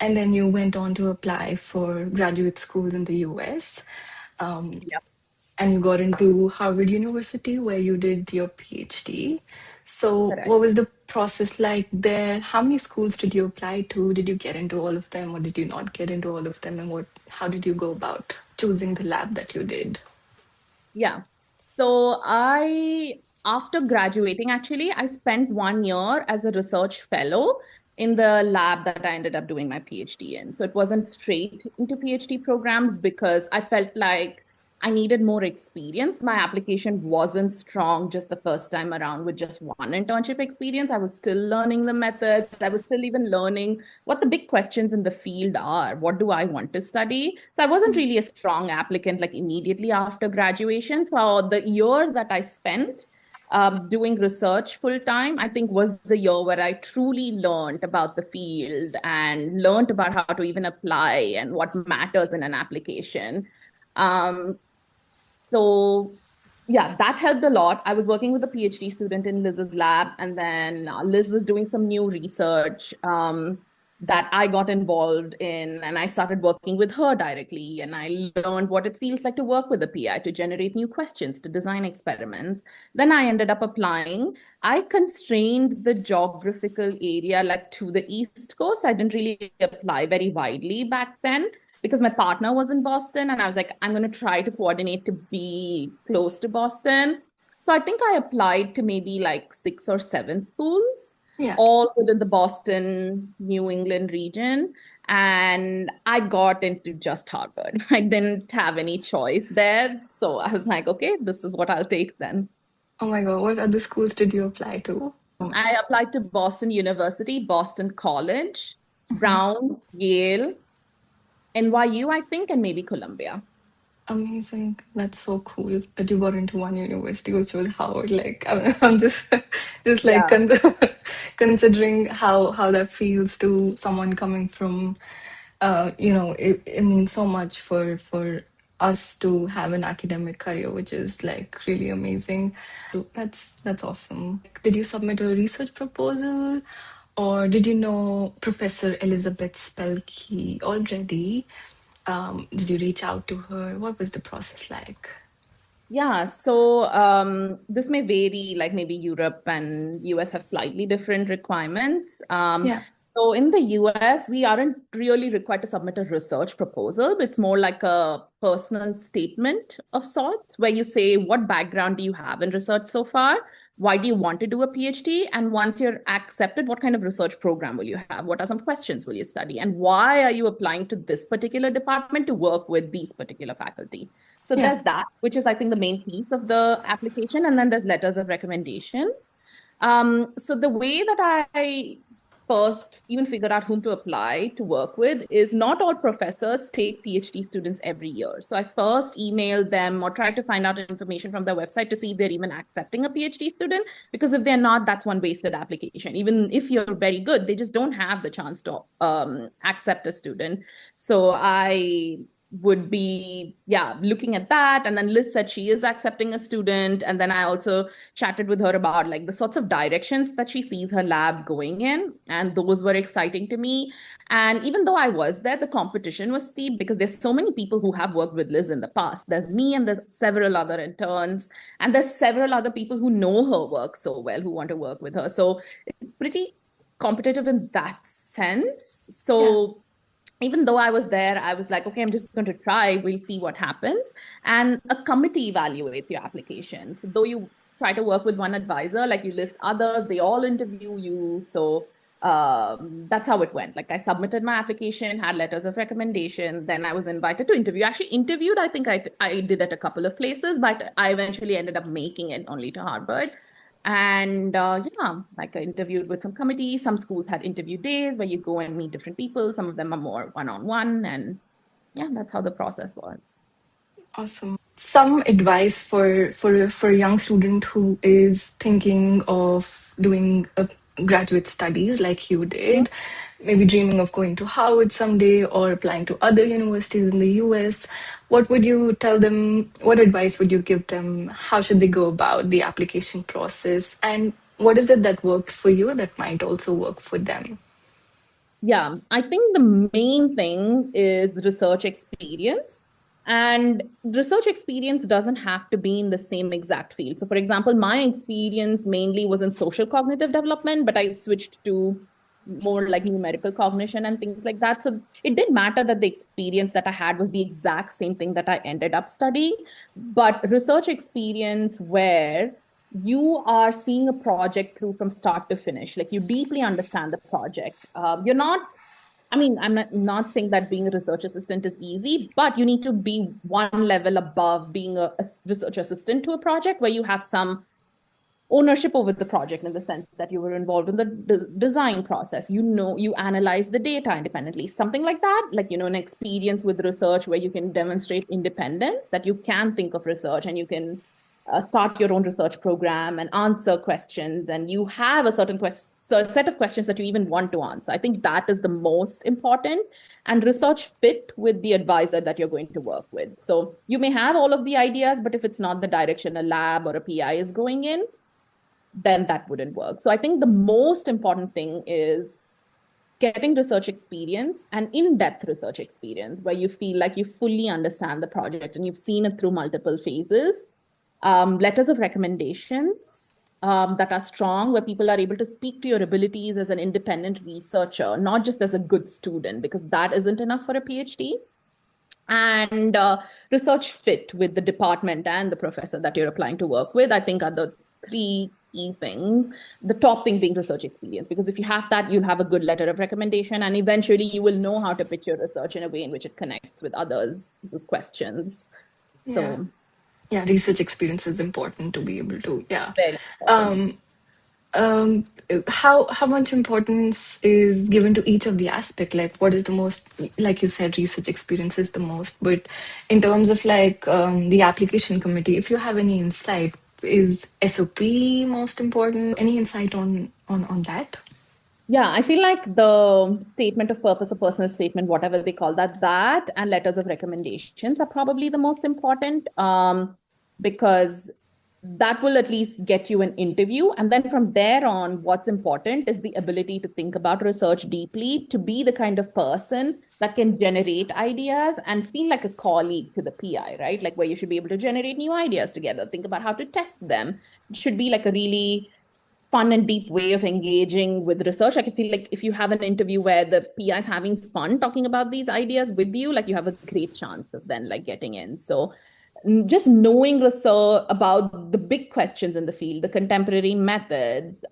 And then you went on to apply for graduate schools in the US. Um, Yeah, and you got into Harvard University where you did your PhD. So, correct. what was the process like there? How many schools did you apply to? Did you get into all of them, or did you not get into all of them? And how did you go about choosing the lab that you did? Yeah. So after graduating, actually, I spent 1 year as a research fellow in the lab that I ended up doing my PhD in. So it wasn't straight into PhD programs because I felt like I needed more experience. My application wasn't strong just the first time around with just one internship experience. I was still learning the methods. I was still even learning what the big questions in the field are. What do I want to study? So I wasn't really a strong applicant like immediately after graduation. So the year that I spent doing research full time, I think was the year where I truly learned about the field and learned about how to even apply and what matters in an application. Um, so yeah, that helped a lot. I was working with a PhD student in Liz's lab, and then Liz was doing some new research that I got involved in, and I started working with her directly, and I learned what it feels like to work with a PI to generate new questions, to design experiments. Then I ended up applying. I constrained the geographical area like to the East Coast. I didn't really apply very widely back then because my partner was in Boston and I was like, I'm going to try to coordinate to be close to Boston. So I think I applied to maybe like 6 or 7 schools, Yeah. all within the Boston, New England region. And I got into just Harvard. I didn't have any choice there. So I was like, okay, this is what I'll take then. Oh my God, what other schools did you apply to? I applied to Boston University, Boston College, Brown, Yale, NYU, I think, and maybe Columbia. Amazing. That's so cool that you got into one university, which was Howard. Like, I'm just, just like Yeah. considering how that feels to someone coming from, it means so much for us to have an academic career, which is like really amazing. That's awesome. Did you submit a research proposal, or did you know Professor Elizabeth Spelke already? Did you reach out to her? What was the process like? Yeah, so this may vary, like maybe Europe and US have slightly different requirements. Yeah. So in the US, we aren't really required to submit a research proposal. It's more like a personal statement of sorts, where you say, what background do you have in research so far? Why do you want to do a PhD? And once you're accepted, what kind of research program will you have? What are some questions will you study? And why are you applying to this particular department to work with these particular faculty? So Yeah. there's that, which is, I think, the main piece of the application. And then there's letters of recommendation. So the way that I first even figured out whom to apply to work with is not all professors take PhD students every year. So I first emailed them or tried to find out information from their website to see if they're even accepting a PhD student. Because if they're not, that's one wasted application. Even if you're very good, they just don't have the chance to accept a student. So I would be, yeah, looking at that. And then Liz said she is accepting a student. And then I also chatted with her about like the sorts of directions that she sees her lab going in. And those were exciting to me. And even though I was there, the competition was steep because there's so many people who have worked with Liz in the past. There's me and there's several other interns, and there's several other people who know her work so well who want to work with her. So it's pretty competitive in that sense. Yeah. So even though I was there, I was like, okay, I'm just going to try. We'll see what happens. And a committee evaluates your application. So though you try to work with one advisor, like you list others, they all interview you. So that's how it went. Like I submitted my application, had letters of recommendation. Then I was invited to interview. Actually interviewed, I think I did at a couple of places, but I eventually ended up making it only to Harvard. And yeah, like I interviewed with some committees. Some schools had interview days where you go and meet different people. Some of them are more one-on-one. And yeah, that's how the process was. Awesome. Some advice for a young student who is thinking of doing a graduate studies like you did, maybe dreaming of going to Howard someday or applying to other universities in the US. What would you tell them? What advice would you give them? How should they go about the application process? And what is it that worked for you that might also work for them? Yeah, I think the main thing is research experience. And research experience doesn't have to be in the same exact field. So, for example, my experience mainly was in social cognitive development, but I switched to more like numerical cognition and things like that. So, it didn't matter that the experience that I had was the exact same thing that I ended up studying, but research experience where you are seeing a project through from start to finish. Like you deeply understand the project. You're not, I mean, I'm not saying that being a research assistant is easy, but you need to be one level above being a research assistant to a project where you have some ownership over the project in the sense that you were involved in the design process. You know, you analyze the data independently, something like that. Like, an experience with research where you can demonstrate independence, that you can think of research and you can start your own research program and answer questions. And you have a certain set of questions that you even want to answer. I think that is the most important. And research fit with the advisor that you're going to work with. So you may have all of the ideas, but if it's not the direction a lab or a PI is going in, then that wouldn't work. So I think the most important thing is getting research experience and in-depth research experience where you feel like you fully understand the project and you've seen it through multiple phases. Letters of recommendations that are strong, where people are able to speak to your abilities as an independent researcher, not just as a good student, because that isn't enough for a PhD. And research fit with the department and the professor that you're applying to work with, I think are the three key things. The top thing being research experience, because if you have that, you'll have a good letter of recommendation, and eventually you will know how to pitch your research in a way in which it connects with others' questions. Yeah. So, Yeah, research experience is important to be able to, yeah. very important. Um, um, how much importance is given to each of the aspect? Like, what is the most, like you said, research experience is the most, but in terms of like the application committee, if you have any insight, is SOP most important? Any insight on that? Yeah, I feel like the statement of purpose or personal statement, whatever they call that, that and letters of recommendations are probably the most important, because that will at least get you an interview. And then from there on, what's important is the ability to think about research deeply, to be the kind of person that can generate ideas and feel like a colleague to the PI, right? Like where you should be able to generate new ideas together, think about how to test them. It should be like a really fun and deep way of engaging with research. Like I feel like if you have an interview where the PI is having fun talking about these ideas with you, like you have a great chance of then like getting in. So just knowing research about the big questions in the field, the contemporary methods,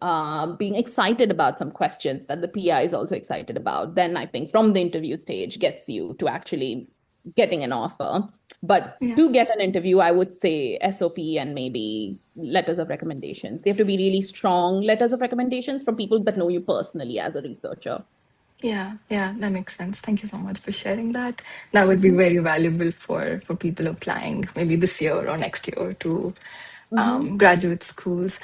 being excited about some questions that the PI is also excited about, then I think from the interview stage gets you to actually getting an offer. But Yeah. to get an interview, I would say SOP and maybe letters of recommendations. They have to be really strong letters of recommendations from people that know you personally as a researcher. Yeah, yeah, that makes sense. Thank you so much for sharing that. That would be Mhm. very valuable for people applying maybe this year or next year to Mhm. graduate schools.